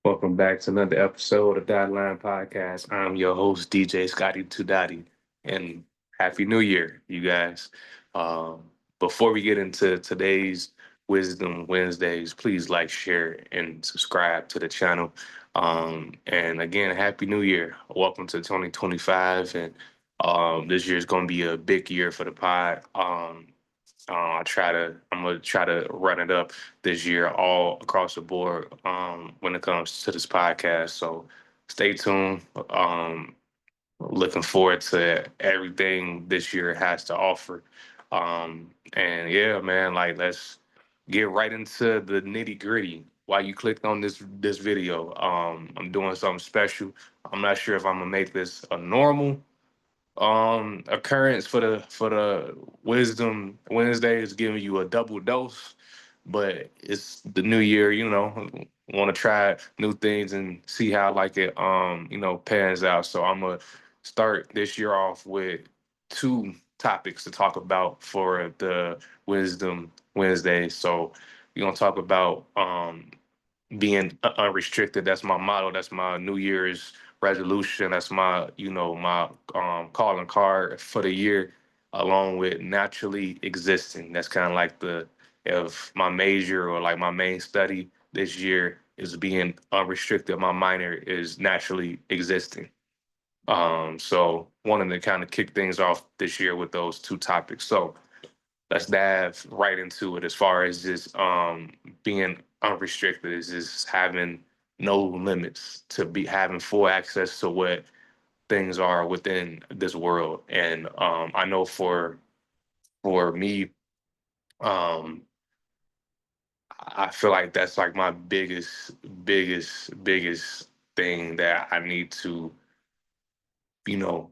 Welcome back to another episode of Dotted Line Podcast. I'm your host, DJ Scotty Tudati, and Happy New Year, you guys. Um, Before we get into today's Wisdom Wednesdays, please like, share, and subscribe to the channel. And again, Happy New Year. Welcome to 2025, and this year is going to be a big year for the pod. I'm gonna try to run it up this year all across the board when it comes to this podcast. So stay tuned. Looking forward to everything this year has to offer. And yeah, man, like let's get right into the nitty gritty. Why you clicked on this video? I'm doing something special. I'm not sure if I'm gonna make this a normal occurrence for the Wisdom Wednesday is giving you a double dose, but it's the new year, want to try new things and see how like it pans out. So I'm gonna start this year off with two topics to talk about for the Wisdom Wednesday. So we're gonna talk about being unrestricted. That's my motto. That's my New Year's resolution. That's my calling card for the year, along with naturally existing. That's kind of like the if my major or like my main study this year is being unrestricted. My minor is naturally existing. So wanting to kind of kick things off this year with those two topics. So let's dive right into it as far as just being unrestricted is just having no limits to be having full access to what things are within this world. And I know for me, um I feel like that's like my biggest thing that I need to, you know,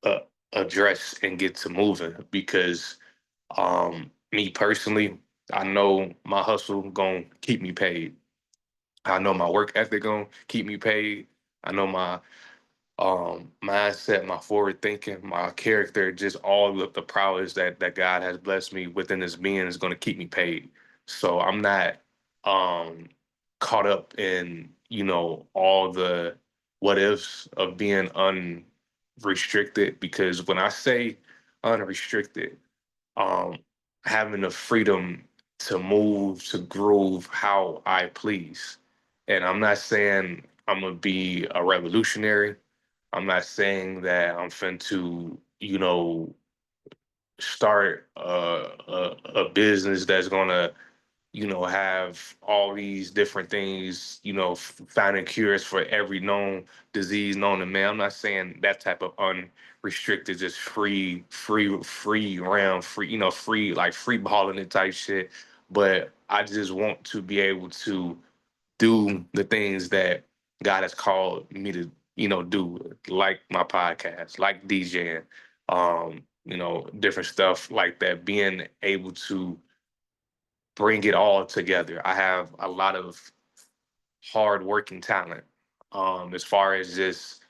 uh, address and get to moving because me personally, I know my hustle gonna keep me paid. I know my work ethic gonna keep me paid. I know my mindset, my forward thinking, my character, just all of the prowess that God has blessed me within this being is gonna keep me paid. So I'm not um caught up in, all the what ifs of being unrestricted because when I say unrestricted, um, having the freedom to move, to groove how I please. And I'm not saying I'm gonna be a revolutionary. I'm not saying that I'm fin to, start a business that's gonna have all these different things, finding cures for every known disease known to man. I'm not saying that type of unrestricted, just free round, free, free, like free balling it type shit. But I just want to be able to do the things that God has called me to, do, like my podcast, like DJing, different stuff like that, being able to bring it all together. I have a lot of hard working talent as far as just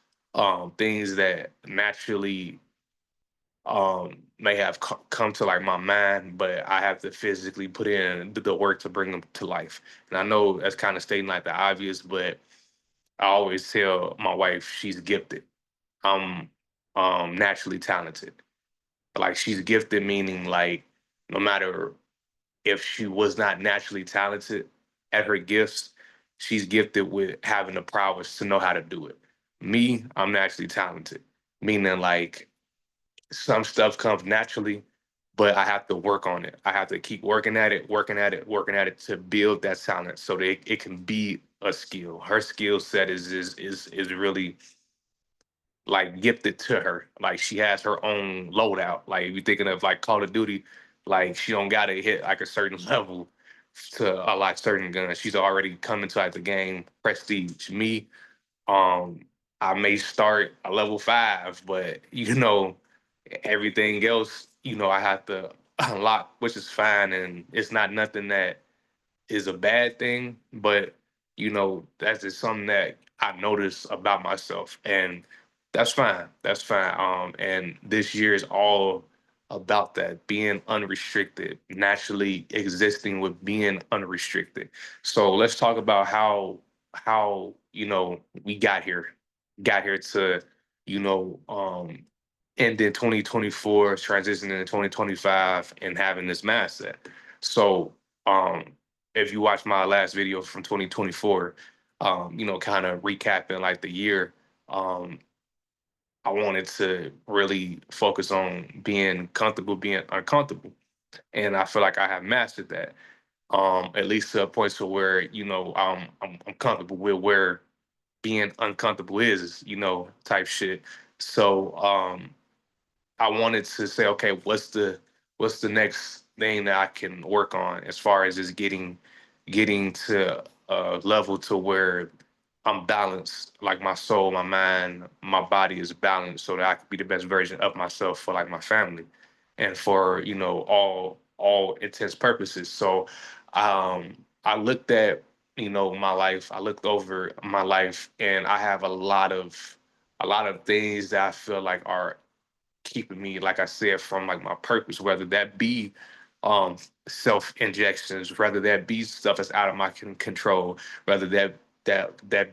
things that naturally may have come to like my mind, but I have to physically put in the work to bring them to life. And I know that's kind of stating like the obvious, but I always tell my wife she's gifted. I'm naturally talented. Like she's gifted, meaning like no matter if she was not naturally talented at her gifts, she's gifted with having the prowess to know how to do it. Me, I'm naturally talented, meaning like some stuff comes naturally, but I have to work on it. I have to keep working at it, working at it to build that talent so that it can be a skill. Her skill set is really like gifted to her. Like she has her own loadout. Like if you're thinking of like Call of Duty, like she don't gotta hit like a certain level to unlock certain guns. She's already coming to like the game prestige. Me, um, I may start a level 5, but everything else, I have to unlock, which is fine, and it's not nothing that is a bad thing, but that's just something that I notice about myself, and that's fine. That's fine. And this year is all about that being unrestricted, naturally existing with being unrestricted. So let's talk about how. we got here to, you know, end in 2024, transitioning into 2025, and having this mindset. So, um, if you watch my last video from 2024, kind of recapping like the year, um, I wanted to really focus on being comfortable, being uncomfortable, and I feel like I have mastered that. At least to a point to where I'm comfortable with where being uncomfortable is, type shit. So I wanted to say, okay, what's the next thing that I can work on as far as just getting to a level to where I'm balanced, like my soul, my mind, my body is balanced, so that I can be the best version of myself for like my family, and for all intents purposes. So I looked at my life. I looked over my life, and I have a lot of things that I feel like are keeping me, like I said, from like my purpose, whether that be um self injections, whether that be stuff that's out of my control, whether that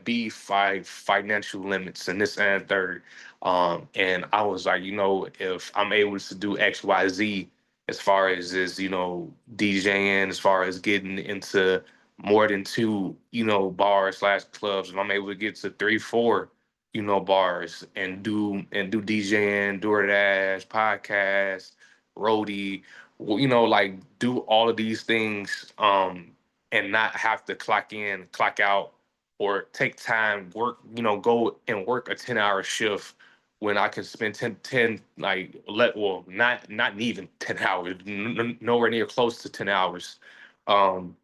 be financial limits and this and third. And I was like, if I'm able to do XYZ as far as this, DJing, as far as getting into more than two, bars slash clubs, if I'm able to get to three, four, bars, and do DJing, DoorDash, podcast, roadie, like do all of these things, and not have to clock in, clock out, or take time, work, go and work a 10-hour shift when I can spend 10, like not even 10 hours, nowhere near close to 10 hours, um,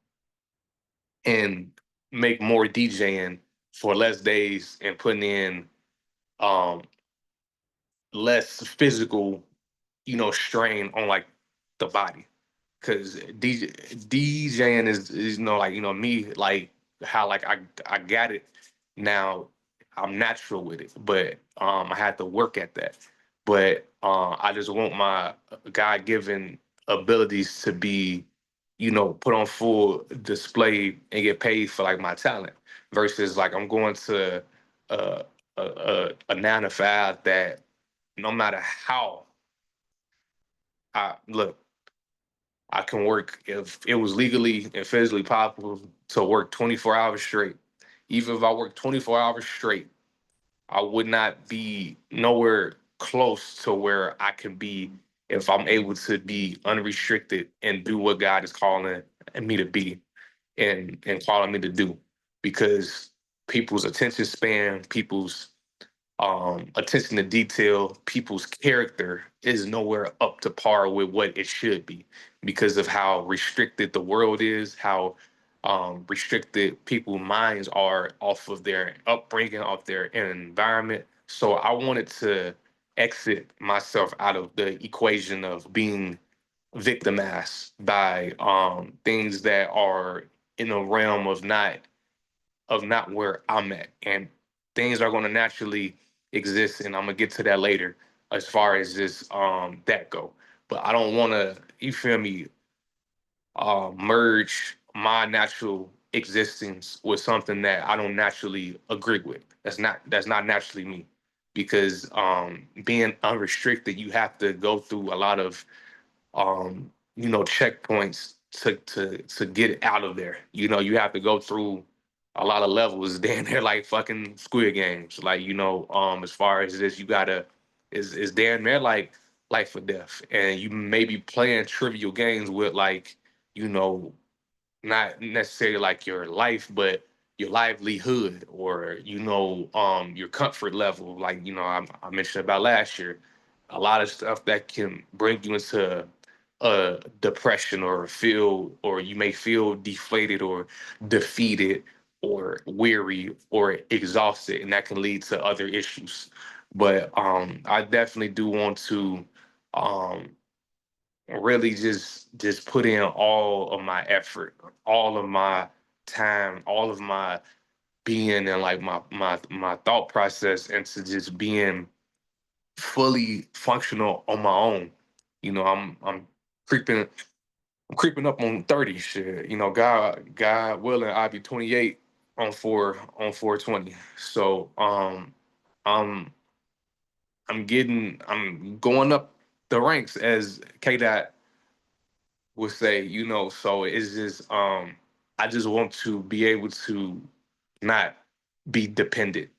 and make more DJing for less days and putting in um less physical, strain on like the body. Cause DJing is like me, like how like I got it now. I'm natural with it, but I had to work at that. But I just want my God given abilities to be, put on full display and get paid for like my talent, versus like I'm going to uh, a 9 to 5 that no matter how I look, I can work if it was legally and physically possible to work 24 hours straight. Even if I work 24 hours straight, I would not be nowhere close to where I can be if I'm able to be unrestricted and do what God is calling me to be, and calling me to do. Because people's attention span, people's attention to detail, people's character is nowhere up to par with what it should be, because of how restricted the world is, how restricted people's minds are off of their upbringing, off their environment. So I wanted to exit myself out of the equation of being victimized by things that are in the realm of not where I'm at. And things are gonna naturally exist, and I'm gonna get to that later as far as this that go. But I don't wanna, you feel me, merge my natural existence with something that I don't naturally agree with. That's not naturally me. Because being unrestricted, you have to go through a lot of checkpoints to get it out of there. You have to go through a lot of levels. Damn, they're like fucking Squid Games. Like, as far as this, you gotta is damn near like life or death. And you may be playing trivial games with, like, you know, not necessarily like your life, but your livelihood, or your comfort level. Like, I mentioned about last year, a lot of stuff that can bring you into depression, or you may feel deflated or defeated or weary or exhausted, and that can lead to other issues. But I definitely do want to um really just put in all of my effort, all of my time, all of my being, and like my thought process into just being fully functional on my own. I'm creeping I'm creeping up on 30 shit. God willing, I'll be 28 on 420. So I'm going up the ranks, as K Dot would say, so it's just I just want to be able to not be dependent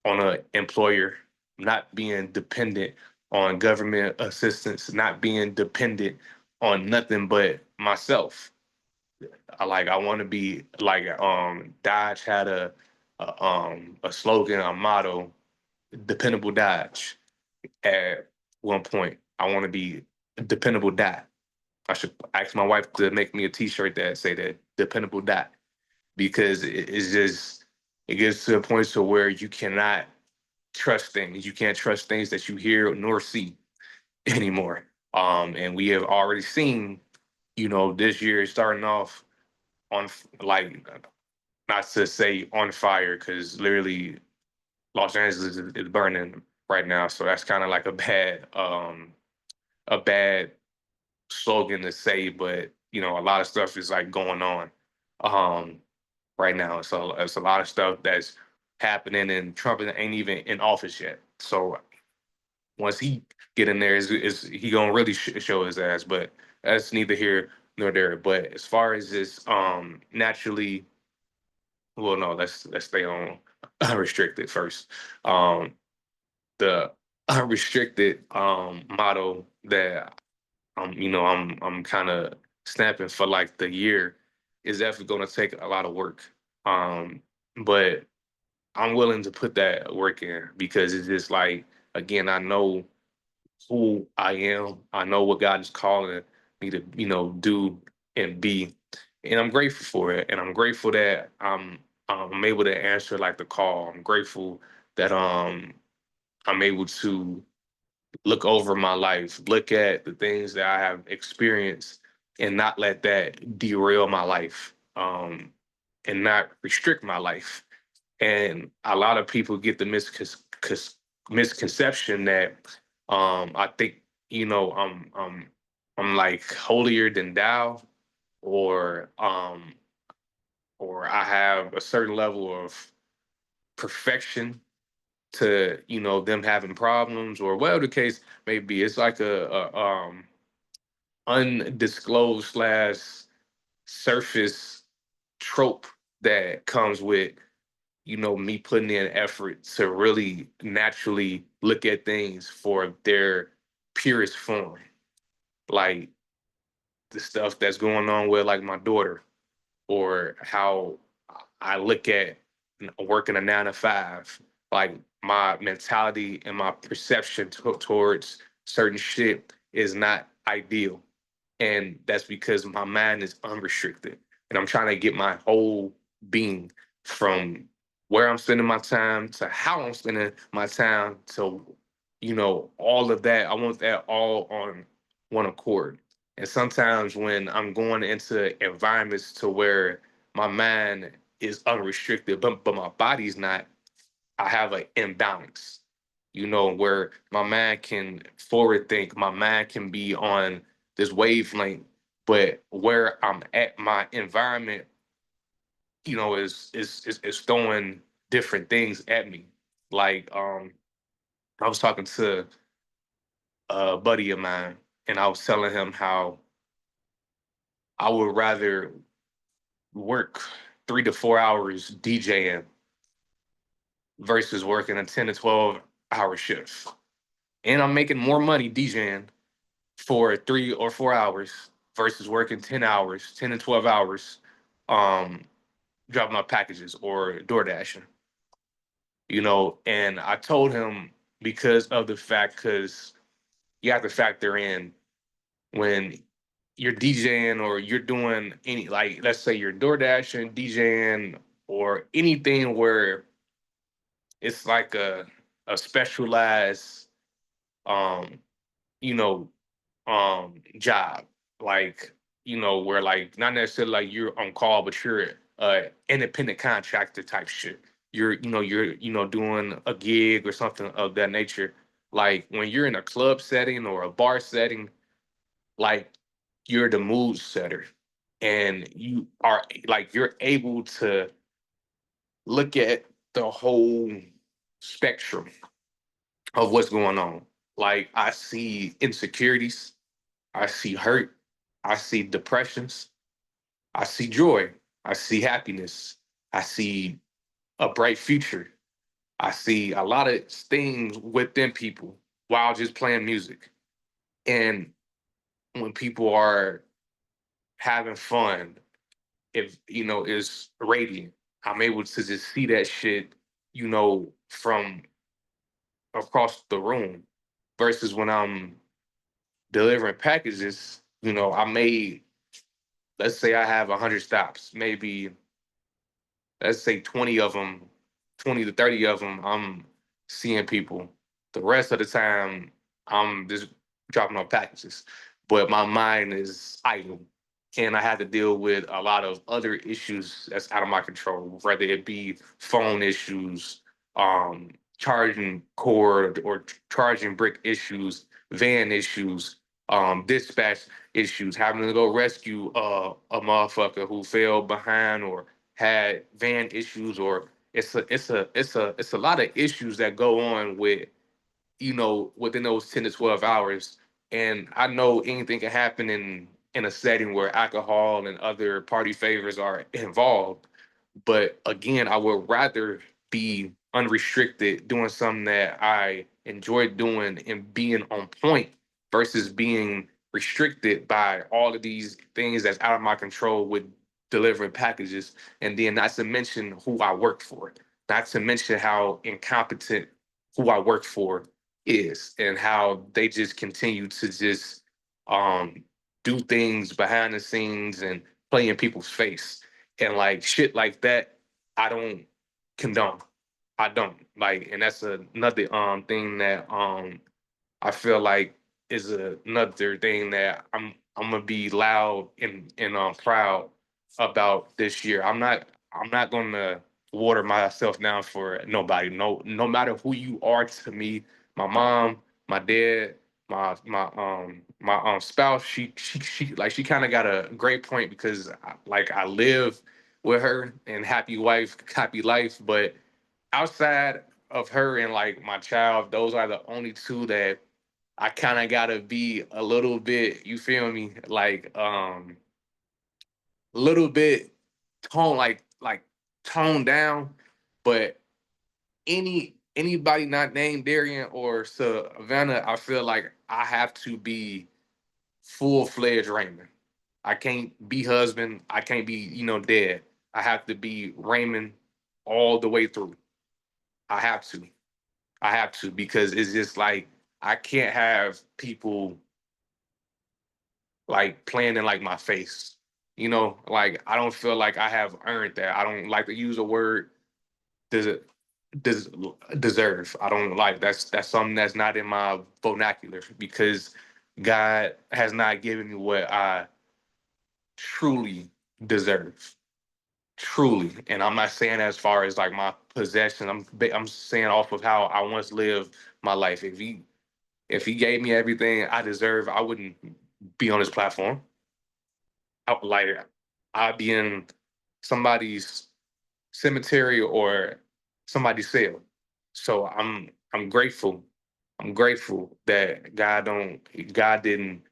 on an employer, not being dependent on government assistance, not being dependent on nothing but myself. I want to be like Dodge had a slogan, a motto, dependable Dodge at one point. I want to be dependable Dot. I should ask my wife to make me a T-shirt that say that dependable Dot, because it's just it gets to a point to where you cannot trust things. You can't trust things that you hear nor see anymore. And we have already seen, this year starting off on like not to say on fire, because literally Los Angeles is burning right now. So that's kind of like a bad slogan to say, but a lot of stuff is like going on um right now. So it's a lot of stuff that's happening, and Trump ain't even in office yet. So once he get in there, is he gonna really show his ass? But that's neither here nor there. But as far as this, naturally, well, no, let's stay on unrestricted first. Um, the unrestricted motto that I'm kind of snapping for like the year is definitely going to take a lot of work. But I'm willing to put that work in, because it's just like, again, I know who I am. I know what God is calling me to, do and be, and I'm grateful for it. And I'm grateful that I'm able to answer like the call. I'm grateful that I'm able to look over my life, look at the things that I have experienced, and not let that derail my life, and not restrict my life. And a lot of people get the misconception that I think, I'm like holier than thou, or I have a certain level of perfection to, them having problems, or whatever the case may be. It's like a undisclosed slash surface trope that comes with, me putting in effort to really naturally look at things for their purest form. Like the stuff that's going on with like my daughter, or how I look at working a 9 to 5. Like my mentality and my perception towards certain shit is not ideal, and that's because my mind is unrestricted, and I'm trying to get my whole being, from where I'm spending my time to how I'm spending my time to, all of that. I want that all on one accord. And sometimes when I'm going into environments to where my mind is unrestricted, but my body's not, I have an imbalance, where my mind can forward think, my mind can be on this wavelength, but where I'm at, my environment, is throwing different things at me. Like I was talking to a buddy of mine, and I was telling him how I would rather work 3 to 4 hours DJing versus working a 10 to 12 hour shift. And I'm making more money DJing for 3 or 4 hours versus working 10 hours, 10 to 12 hours, um, dropping my packages or door dashing, and I told him, because of the fact, because you have to factor in when you're DJing or you're doing any, like, let's say you're door dashing, DJing, or anything where it's like a specialized um you know job, like, where like not necessarily like you're on call, but you're independent contractor type shit. You're doing a gig or something of that nature. Like when you're in a club setting or a bar setting, like you're the mood setter, and you are like you're able to look at the whole spectrum of what's going on. Like I see insecurities, I see hurt, I see depressions, I see joy, I see happiness, I see a bright future. I see a lot of things within people while just playing music. And when people are having fun, if is radiant, I'm able to just see that shit, from across the room. Versus when I'm delivering packages, I made, let's say I have 100 stops, maybe let's say 20 of them, 20 to 30 of them, I'm seeing people. The rest of the time, I'm just dropping off packages. But my mind is idle. And I had to deal with a lot of other issues that's out of my control, whether it be phone issues, charging cord or charging brick issues, van issues, dispatch issues, having to go rescue a motherfucker who fell behind or had van issues, or it's a lot of issues that go on with within those 10 to 12 hours. And I know anything can happen in a setting where alcohol and other party favors are involved. But again, I would rather be unrestricted, doing something that I enjoy doing and being on point versus being restricted by all of these things that's out of my control with delivering packages. And then not to mention who I work for, not to mention how incompetent who I work for is and how they just continue to just um do things behind the scenes and play in people's face and like shit like that. I don't condone. I don't like, and that's another thing that I feel like is another thing that I'm gonna be loud and proud about this year. I'm not gonna water myself down for nobody. No matter who you are to me, my mom, my dad, my spouse. She kind of got a great point because I live with her and happy wife, happy life. But outside of her and like my child, those are the only two that I kind of gotta be a little bit, you feel me, like a little bit tone like toned down. But anybody not named Darian or Savannah, I feel like I have to be full fledged Raymond. I can't be husband. I can't be dad. I have to be Raymond all the way through. I have to. I have to because it's just like I can't have people like playing in like my face. Like I don't feel like I have earned that. I don't like to use the word des- des- deserve. I don't like that's something that's not in my vernacular because God has not given me what I truly deserve. Truly, and I'm not saying as far as like my possession. I'm saying off of how I once lived my life. If he gave me everything I deserve, I wouldn't be on this platform. Like I'd be in somebody's cemetery or somebody's sale. So I'm grateful. I'm grateful that God didn't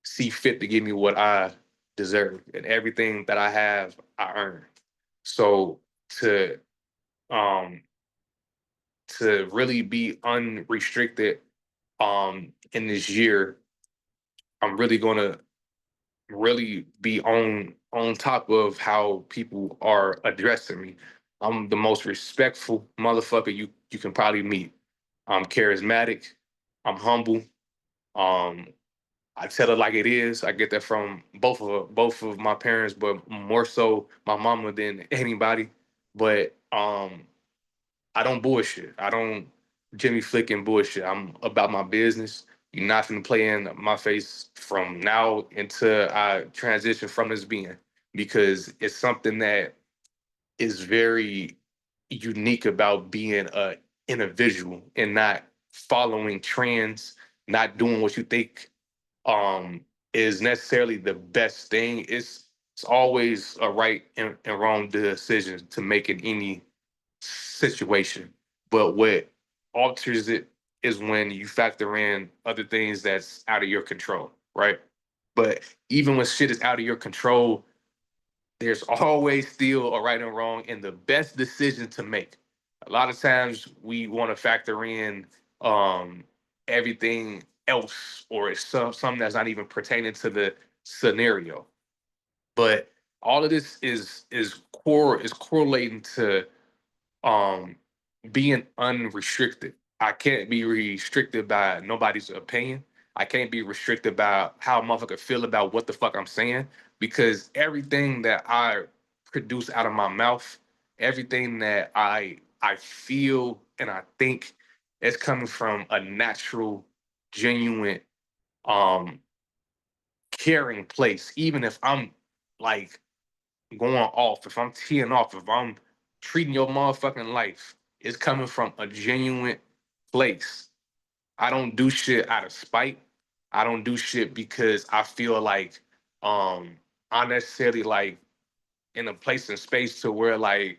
see fit to give me what I deserve, and everything that I have I earned. So to um to really be unrestricted in this year, I'm really gonna really be on top of how people are addressing me. I'm the most respectful motherfucker you can probably meet. I'm charismatic. I'm humble. Um, I tell it like it is. I get that from both of my parents, but more so my mama than anybody. But I don't bullshit. I don't Jimmy Flickin' bullshit. I'm about my business. You're not gonna play in my face from now until I transition from this being because it's something that is very unique about being a individual and not following trends, not doing what you think um is necessarily the best thing. It's always a right and wrong decision to make in any situation. But what alters it is when you factor in other things that's out of your control, right? But even when shit is out of your control, there's always still a right and wrong and the best decision to make. A lot of times we want to factor in um everything else, or it's something that's not even pertaining to the scenario. But all of this is correlating to um being unrestricted. I can't be restricted by nobody's opinion. I can't be restricted by how a motherfucker feel about what the fuck I'm saying, because everything that I produce out of my mouth, everything that I feel and I think is coming from a natural, genuine, um, caring place. Even if I'm like going off, if I'm teeing off, if I'm treating your motherfucking life, it's coming from a genuine place. I don't do shit out of spite. I don't do shit because I feel like I necessarily like in a place and space to where like,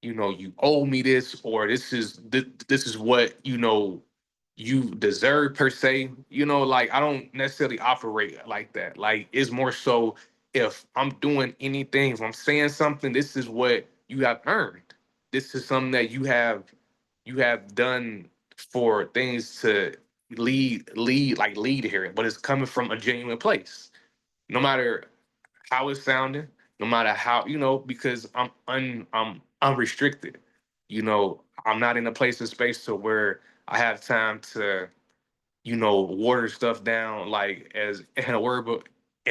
you owe me this, or this is what, you deserve per se. Like I don't necessarily operate like that. Like it's more so, if I'm doing anything, if I'm saying something, this is what you have earned. This is something that you have done for things to lead here, but it's coming from a genuine place. No matter how it's sounding, no matter how, because I'm unrestricted. I'm not in a place of space to where I have time to, water stuff down, like, as in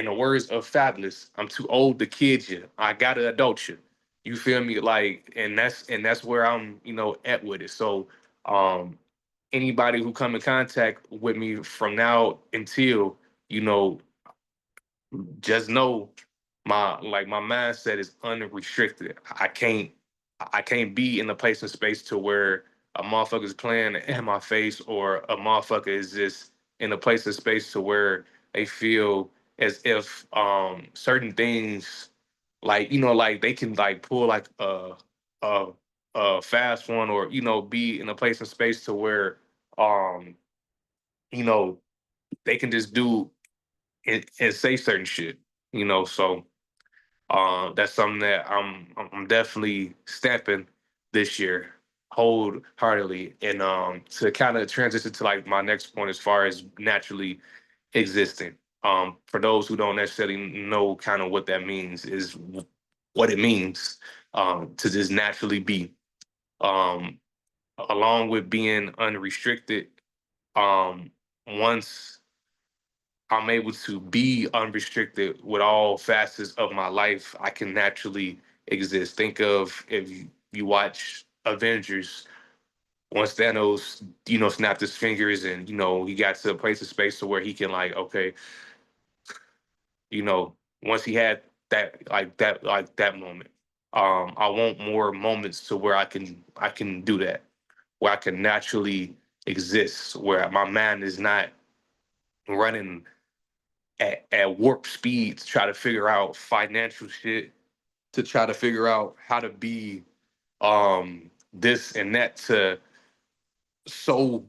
the words of Fabulous, I'm too old to kid you. I gotta adult you. You feel me? Like, and that's where I'm, at with it. So um anybody who come in contact with me from now until, you know, just know my mindset is unrestricted. I can't be in a place and space to where a motherfucker is playing in my face, or a motherfucker is just in a place and space to where they feel as if certain things, like, like they can like pull like a a fast one, or be in a place and space to where um you know they can just do and say certain shit. So that's something that I'm definitely stepping this year wholeheartedly. And to kind of transition to like my next point as far as naturally existing. For those who don't necessarily know kind of what that means, is what it means to just naturally be. Um, Along with being unrestricted, um, once I'm able to be unrestricted with all facets of my life, I can naturally exist. Think of, if you watch Avengers, once Thanos, snapped his fingers, and, he got to a place of space to where he can, like, okay, once he had that moment. I want more moments to where I can do that, where I can naturally exist, where my mind is not running at warp speed to try to figure out financial shit, to try to figure out how to be this and that, to so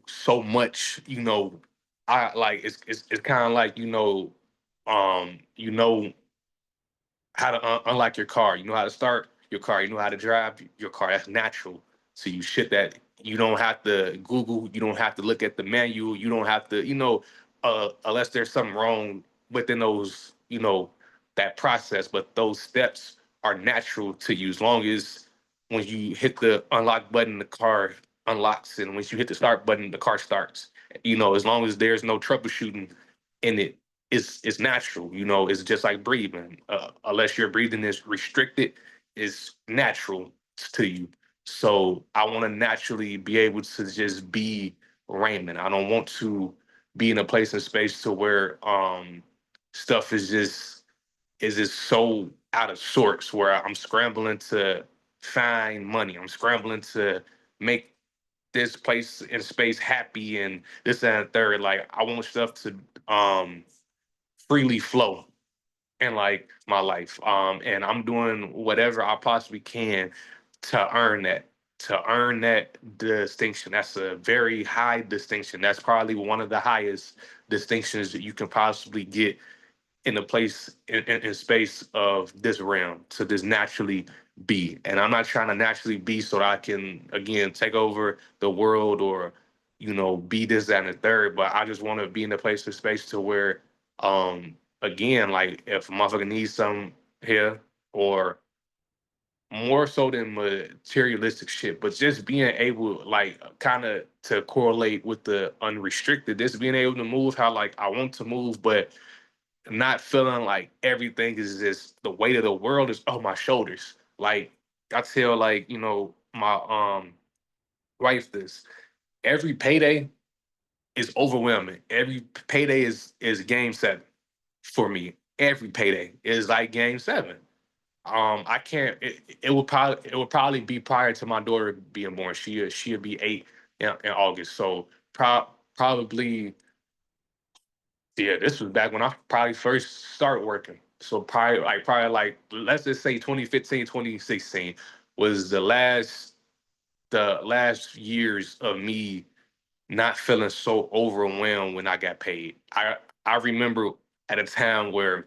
much. I like, it's kind of like, um you know how to unlock your car. You know how to start your car. You know how to drive your car. That's natural. So you shit that you don't have to Google. You don't have to look at the manual. You don't have to, unless there's something wrong within those, that process. But those steps are natural to you, as long as when you hit the unlock button, the car unlocks, and once you hit the start button, the car starts. As long as there's no troubleshooting in it, it's natural. It's just like breathing. Unless your breathing is restricted, it's natural to you. So I want to naturally be able to just be Raymond. I don't want to be in a place and space to where stuff is just so out of sorts, where I'm scrambling to find money. I'm scrambling to make this place and space happy, and this and the third. Like, I want stuff to freely flow in, like, my life. And I'm doing whatever I possibly can to earn that. to earn that distinction. That's a very high distinction. That's probably one of the highest distinctions that you can possibly get in a place in space of this realm to just naturally be. And I'm not trying to naturally be so that I can again take over the world or be this, that, and the third. But I just want to be in a place of space to where again, like if a motherfucker needs something here, or more so than materialistic shit, but just being able, like, kind of to correlate with the unrestricted, just being able to move how like I want to move, but not feeling like everything is just the weight of the world is on my shoulders. Like I tell, like, my wife this, every payday is overwhelming. Every payday is game seven for me. Every payday is like game seven. I can't. It would probably be prior to my daughter being born. She'll be 8 in August. So probably, yeah. This was back when I probably first started working. So probably like let's just say 2015, 2016 was the last years of me not feeling so overwhelmed when I got paid. I remember at a time where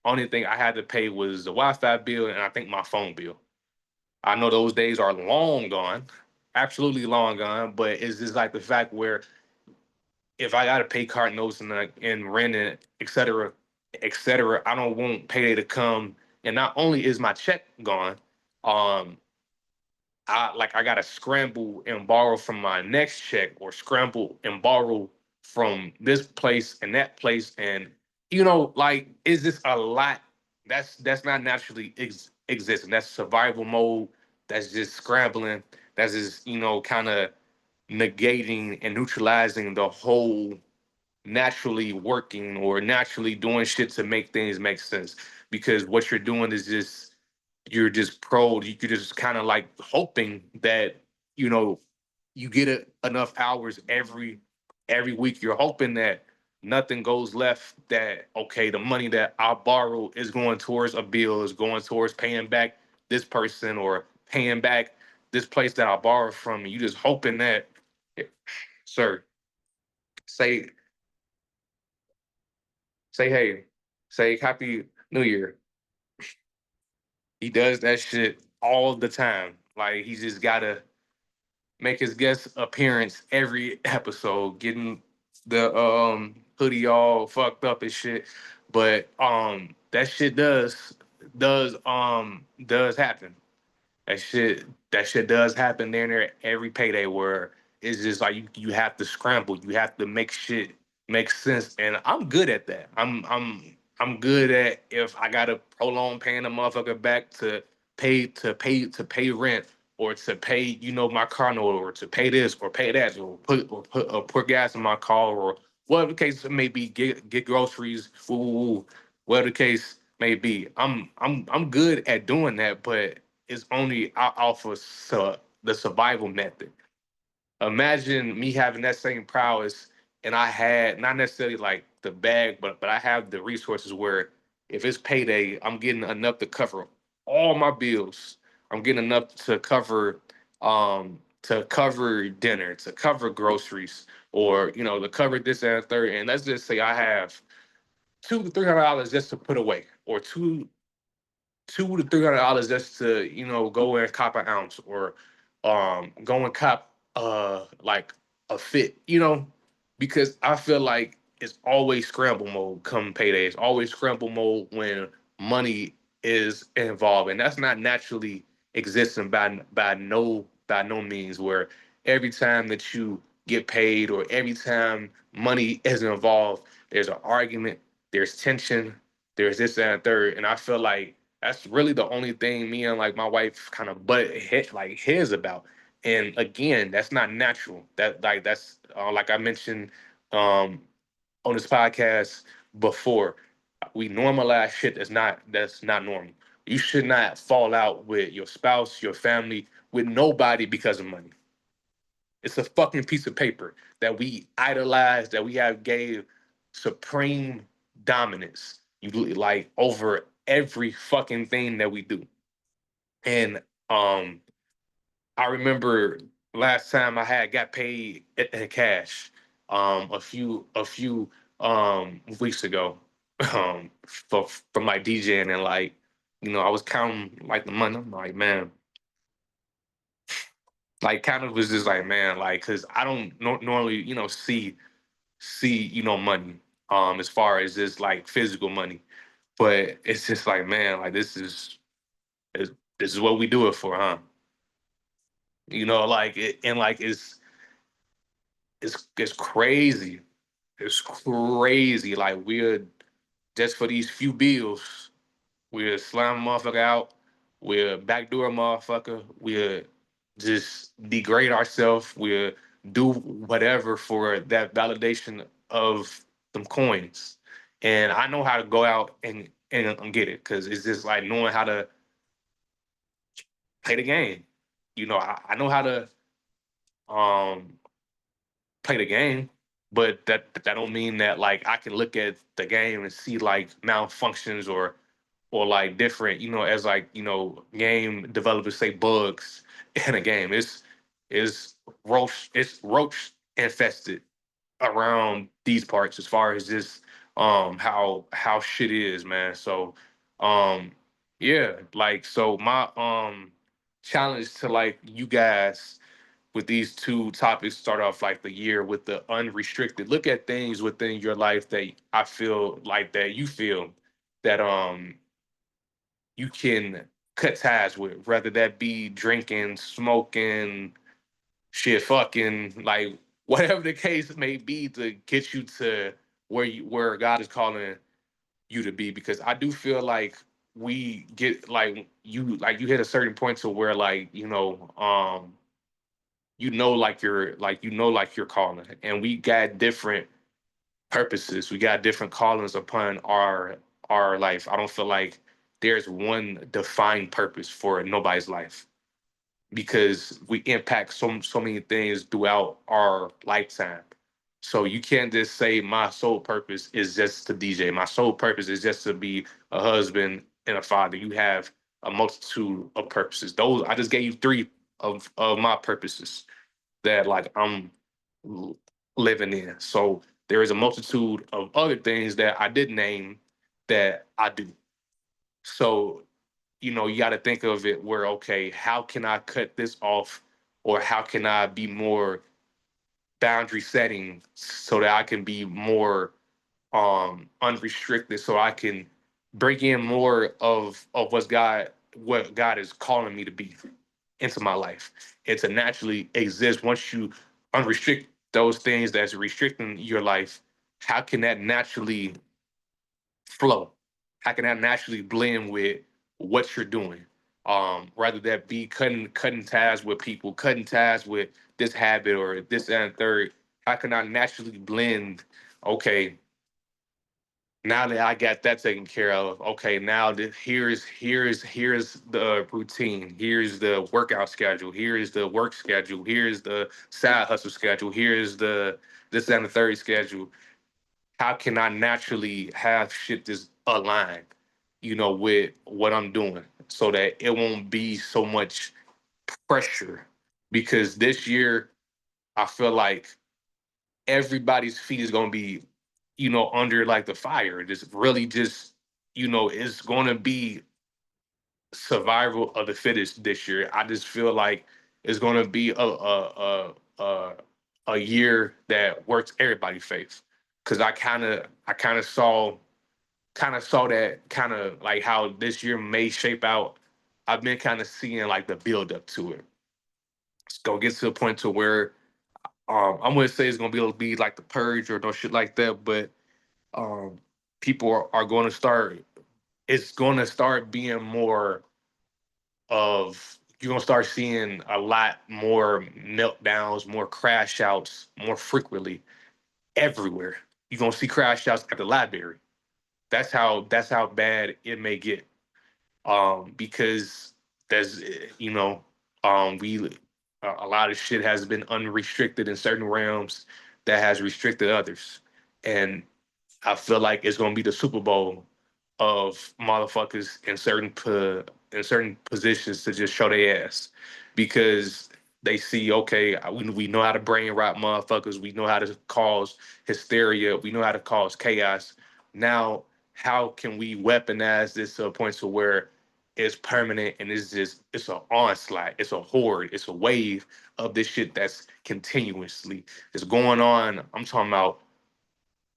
only thing I had to pay was the Wi-Fi bill and I think my phone bill. I know those days are long gone, absolutely long gone. But it's just like the fact where if I got to pay card notes and rent and et cetera, I don't want payday to come. And not only is my check gone, um, I gotta scramble and borrow from my next check, or scramble and borrow from this place and that place, and like, is this a lot? That's not naturally existing. That's survival mode. That's just scrambling. That's just kind of negating and neutralizing the whole naturally working or naturally doing shit to make things make sense. Because what you're doing is just you're just you're just kind of like hoping that you know you get enough hours every week. You're hoping that nothing goes left, that okay, the money that I borrow is going towards a bill, is going towards paying back this person or paying back this place that I borrowed from. You just hoping that, sir, say say hey, say happy new year. He does that shit all the time. Like he just gotta make his guest appearance every episode, getting the hoodie all fucked up and shit. But that shit does happen. That shit does happen there every payday, where it's just like you have to scramble, you have to make shit make sense, and I'm good at that. I'm good at, if I gotta prolong paying a motherfucker back to pay rent, or to pay my car note, or to pay this or pay that, or put gas in my car, or whatever the case may be, get groceries, whatever the case may be. I'm good at doing that, but is only off of the survival method. Imagine me having that same prowess, and I had not necessarily like the bag, but I have the resources where if it's payday, I'm getting enough to cover all my bills. I'm getting enough to cover dinner, to cover groceries, or to cover this and the third. And let's just say I have $200 to $300 just to put away, or $200 to $300 just to go and cop an ounce, or go and cop like a fit, because I feel like it's always scramble mode come payday. It's always scramble mode when money is involved, and that's not naturally existing by no means. Where every time that you get paid, or every time money is involved, there's an argument, there's tension, there's this and third. And I feel like that's really the only thing me and like my wife kind of butt hit like heads about. And again, that's not natural. That's like I mentioned um on this podcast before. We normalize shit that's not normal. You should not fall out with your spouse, your family, with nobody because of money. It's a fucking piece of paper that we idolize, that we have gave supreme dominance, like, over every fucking thing that we do. And um I remember last time I had got paid in cash, a few weeks ago, from like DJing, and like, I was counting like the money. I'm like, man, like kind of was just like, man, like, cause I don't normally, see, money, as far as just like physical money. But it's just like, man, like is this is what we do it for, huh? Like and like it's crazy. It's crazy. Like we're just for these few bills, we'll slam a motherfucker out, we'll backdoor a motherfucker, we'll just degrade ourselves, we'll do whatever for that validation of them coins. And I know how to go out and get it, because it's just like knowing how to play the game. I know how to um play the game, but that don't mean that like I can look at the game and see like malfunctions or like different, as like, game developers say, bugs in a game. It's roach infested around these parts, as far as just how shit is, man. So um yeah, like, so my challenge to like you guys with these two topics, start off like the year with the unrestricted. Look at things within your life that I feel like that you feel that you can cut ties with, whether that be drinking, smoking, shit, fucking, like whatever the case may be, to get you to where God is calling you to be. Because I do feel like we get like you hit a certain point to where like, like you're calling, and we got different purposes, we got different callings upon our life. I don't feel like there's one defined purpose for nobody's life, because we impact so many things throughout our lifetime. So you can't just say my sole purpose is just to DJ, my sole purpose is just to be a husband and a father. You have a multitude of purposes. Those, I just gave you three of my purposes that like I'm living in. So there is a multitude of other things that I did name that I do. So, you got to think of it where, okay, how can I cut this off, or how can I be more boundary setting so that I can be more unrestricted, so I can bring in more of what God is calling me to be into my life, and to naturally exist. Once you unrestrict those things that's restricting your life, how can that naturally flow? How can that naturally blend with what you're doing? Rather that be cutting ties with people, cutting ties with this habit or this and third. How can I naturally blend? Okay, now that I got that taken care of, okay, now here's the routine, here's the workout schedule, here's the work schedule, here's the side hustle schedule, here's the this and the third schedule. How can I naturally have shit just aligned, with what I'm doing, so that it won't be so much pressure? Because this year, I feel like everybody's feet is gonna be, under like the fire. Just really just, it's gonna be survival of the fittest this year. I just feel like it's gonna be a year that works everybody's face. Cause I kind of saw that, kind of like how this year may shape out. I've been kind of seeing like the build up to it. It's gonna get to a point to where I'm gonna say it's gonna be like the purge or no shit like that, but um, people are going to start. It's going to start being more of, you're going to start seeing a lot more meltdowns, more crash outs, more frequently everywhere. You're going to see crash outs at the library. That's how bad it may get. Because there's we a lot of shit has been unrestricted in certain realms that has restricted others, and I feel like it's gonna be the Super Bowl of motherfuckers in in certain positions to just show their ass because they see, okay, we know how to brain rot motherfuckers. We know how to cause hysteria. We know how to cause chaos. Now, how can we weaponize this to a point to where it's permanent and it's an onslaught, it's a horde, it's a wave of this shit that's continuously it's going on. I'm talking about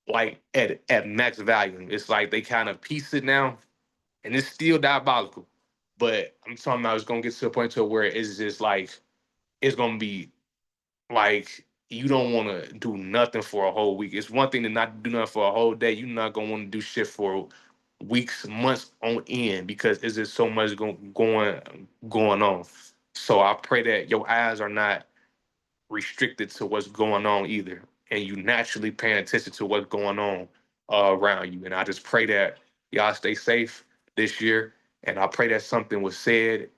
like at max volume. It's like they kind of piece it now, and it's still diabolical. But I'm talking about it's gonna get to a point to where it's just like it's gonna be like you don't want to do nothing for a whole week. It's one thing to not do nothing for a whole day. You're not gonna want to do shit for weeks, months on end because it's just so much going on. So I pray that your eyes are not restricted to what's going on either, and you naturally paying attention to what's going on around you. And I just pray that y'all stay safe this year, and I pray that something was said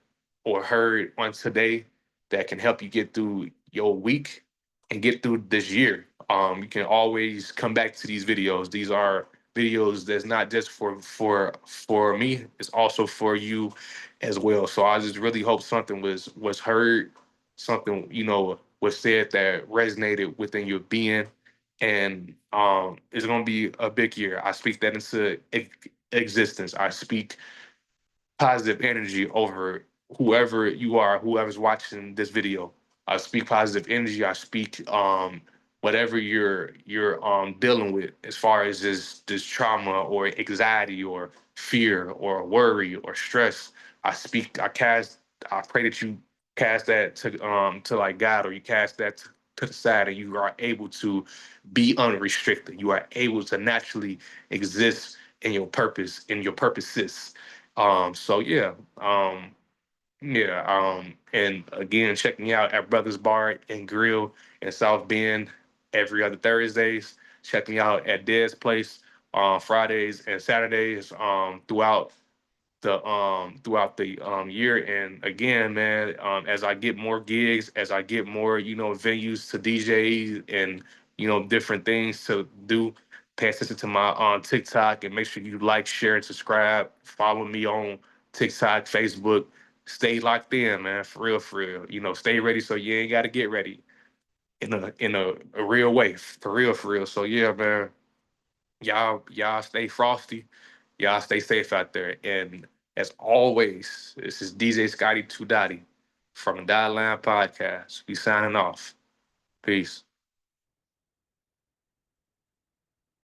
or heard on today that can help you get through your week and get through this year. You can always come back to these videos. These are videos that's not just for me; it's also for you as well. So I just really hope something was heard, something was said that resonated within your being, and it's gonna be a big year. I speak that into existence. I speak positive energy over whoever you are, whoever's watching this video. I speak positive energy. I speak whatever you're dealing with as far as this trauma or anxiety or fear or worry or stress. I cast, I pray that you cast that to like God, or you cast that to the side, and you are able to be unrestricted. You are able to naturally exist in your purpose, in your purposes. So yeah, and again, check me out at Brothers Bar and Grill in South Bend every other Thursdays. Check me out at Dead's Place on Fridays and Saturdays throughout the year. And again, man, as I get more gigs, as I get more venues to DJ and different things to do, pay attention to my TikTok and make sure you like, share, and subscribe. Follow me on TikTok, Facebook. Stay locked in, man. For real, for real. Stay ready so you ain't got to get ready in a real way. For real, for real. So yeah, man. Y'all stay frosty. Y'all stay safe out there. And as always, this is DJ Scotty 2 Dotty from the Dotline Podcast. We signing off. Peace.